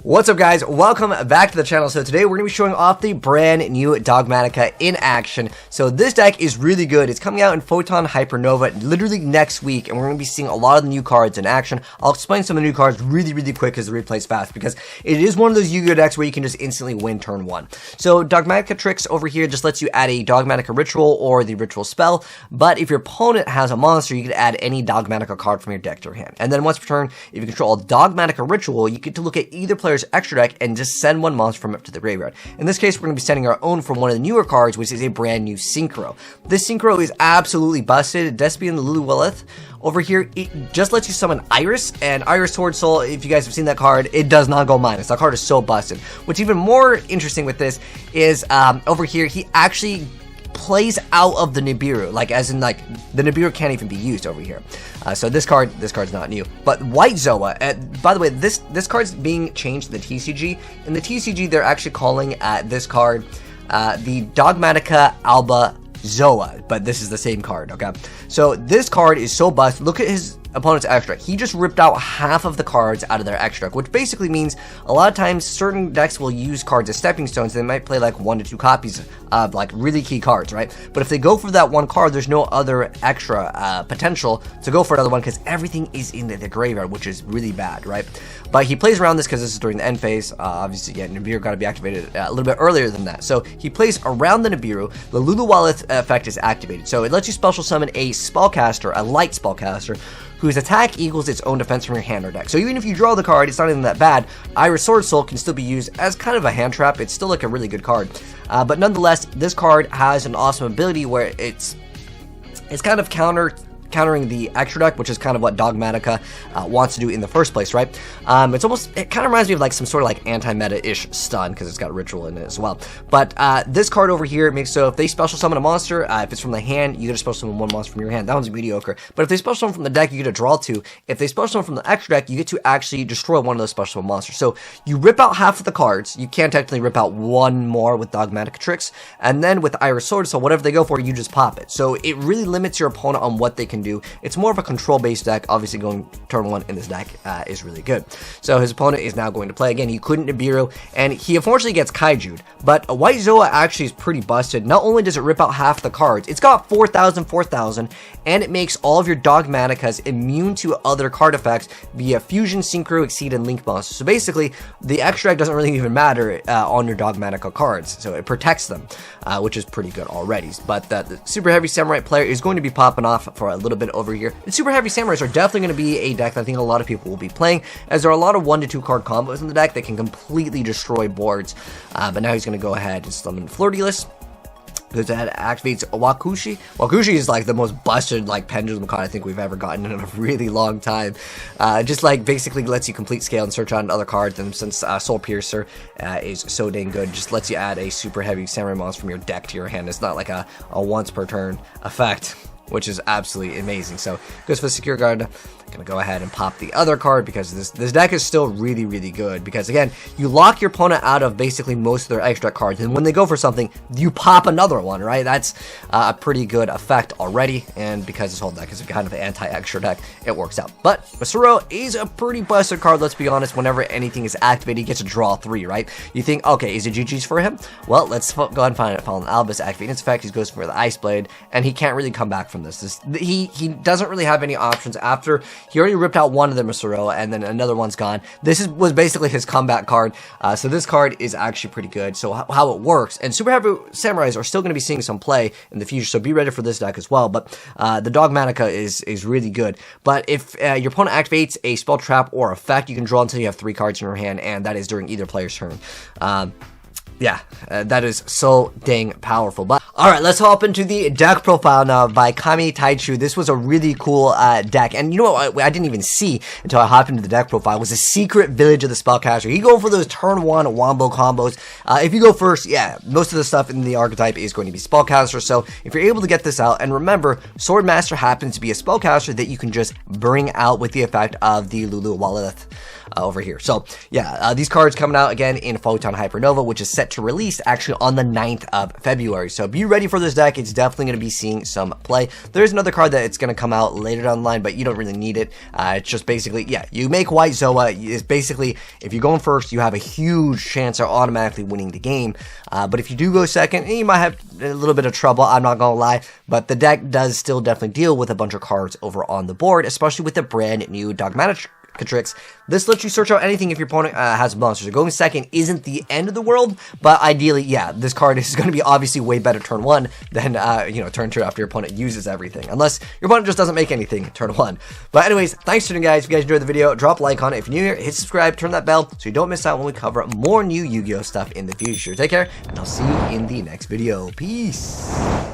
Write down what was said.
What's up, guys? Welcome back to the channel. So today we're going to be showing off the brand new Dogmatika in action. So this deck is really good. It's coming out in Photon Hypernova literally next week, and we're going to be seeing a lot of the new cards in action. I'll explain some of the new cards really quick because the replay's fast, because it is one of those Yu-Gi-Oh decks where you can just instantly win turn 1. So Dogmatika tricks over here just lets you add a Dogmatika ritual or the ritual spell, but if your opponent has a monster, you can add any Dogmatika card from your deck to your hand. And then once per turn, if you control a Dogmatika ritual, you get to look at either player's extra deck and just send one monster from it to the graveyard. In this case, we're going to be sending our own from one of the newer cards, which is a brand new Synchro. This Synchro is absolutely busted. Despian the Luluwalith over here, it just lets you summon Iris, and Iris Sword Soul, if you guys have seen that card, it does not go minus. That card is so busted. What's even more interesting with this is over here, he actually plays out of the Nibiru, like as in like the Nibiru can't even be used over here. So this card's not new. But White Zoa, by the way, this card's being changed to the TCG. In the TCG, they're actually calling this card the Dogmatika Alba Zoa, but this is the same card, okay? So this card is so busted. Look at his opponent's extra deck. He just ripped out half of the cards out of their extra deck, which basically means a lot of times certain decks will use cards as stepping stones. They might play like 1 to 2 copies of like really key cards, right? But if they go for that one card, there's no other extra potential to go for another one because everything is in the graveyard, which is really bad, right? But he plays around this because this is during the end phase. Obviously, yeah, Nibiru got to be activated a little bit earlier than that. So he plays around the Nibiru. The Luluwalith effect is activated. So it lets you special summon a spellcaster, a light spellcaster, whose attack equals its own defense from your hand or deck. So even if you draw the card, it's not even that bad. Iris Sword Soul can still be used as kind of a hand trap. It's still like a really good card. But nonetheless, this card has an awesome ability where it's kind of countering the extra deck, which is kind of what Dogmatika wants to do in the first place, right? It kind of reminds me of like some sort of like anti-meta-ish stun because it's got a ritual in it as well. But this card over here makes so if they special summon a monster, if it's from the hand, you get to special summon one monster from your hand. That one's mediocre. But if they special summon from the deck, you get to draw 2. If they special summon from the extra deck, you get to actually destroy one of those special summon monsters. So you rip out half of the cards. You can technically rip out one more with Dogmatika tricks, and then with Iris Sword, so whatever they go for, you just pop it. So it really limits your opponent on what they can do. It's more of a control-based deck. Obviously, going turn 1 in this deck is really good. So his opponent is now going to play again. He couldn't Nibiru, and he unfortunately gets Kaiju'd. But a White Zoa actually is pretty busted. Not only does it rip out half the cards, it's got 4,000, and it makes all of your Dogmatikas immune to other card effects via Fusion, Synchro, Exceed, and Link monsters. So basically, the extra deck doesn't really even matter on your Dogmatika cards. So it protects them, which is pretty good already. But the Super Heavy Samurai player is going to be popping off for a little bit over here. And Super Heavy Samurais are definitely going to be a deck that I think a lot of people will be playing, as there are a lot of 1 to 2 card combos in the deck that can completely destroy boards. But now he's going to go ahead and summon Fleur-de-Lis, because that activates Wakushi. Wakushi is like the most busted like pendulum card I think we've ever gotten in a really long time. Just like basically lets you complete scale and search on other cards, and since Soul Piercer is so dang good, just lets you add a Super Heavy Samurai monster from your deck to your hand. It's not like a once per turn effect, which is absolutely amazing. So goes for the Secure Guard. Gonna go ahead and pop the other card because this deck is still really good, because again, you lock your opponent out of basically most of their extra cards, and when they go for something, you pop another one, right? That's a pretty good effect already, and because this whole deck is a kind of anti-extra deck, it works out. But Masuro is a pretty busted card, let's be honest. Whenever anything is activated, he gets to draw 3, right? You think, okay, is it GG's for him? Well, let's go ahead and find it. Fallen Albus activating its effect, he goes for the Ice Blade, and he can't really come back from this. He doesn't really have any options after. He already ripped out one of them, Masuro, and then another one's gone. This was basically his comeback card. So this card is actually pretty good. So how it works, and Super Heavy Samurais are still going to be seeing some play in the future, so be ready for this deck as well. But the Dogmatika is really good. But if your opponent activates a spell, trap, or effect, you can draw until you have 3 cards in your hand, and that is during either player's turn. Yeah, that is so dang powerful. But alright, let's hop into the deck profile now by Kami Taichu. This was a really cool deck, and you know what I didn't even see until I hopped into the deck profile was a secret village of the spellcaster. You go for those turn 1 wombo combos. If you go first, yeah, most of the stuff in the archetype is going to be spellcaster, so if you're able to get this out, and remember, Swordmaster happens to be a spellcaster that you can just bring out with the effect of the Luluwalith over here. So yeah, these cards coming out again in Photon Hypernova, which is set to release actually on the 9th of February. So be ready for this deck. It's definitely going to be seeing some play. There's another card that it's going to come out later down the line, but you don't really need it. It's just basically, yeah, you make white Zoa. It's basically, if you're going first, you have a huge chance of automatically winning the game. But if you do go second, you might have a little bit of trouble, I'm not going to lie. But the deck does still definitely deal with a bunch of cards over on the board, especially with the brand new Dogmatika tricks. This lets you search out anything if your opponent has monsters. Going second isn't the end of the world, but ideally, yeah, this card is going to be obviously way better turn 1 than, turn 2 after your opponent uses everything. Unless your opponent just doesn't make anything turn 1. But anyways, thanks for tuning, guys. If you guys enjoyed the video, drop a like on it. If you're new here, hit subscribe, turn that bell so you don't miss out when we cover more new Yu-Gi-Oh stuff in the future. Take care, and I'll see you in the next video. Peace.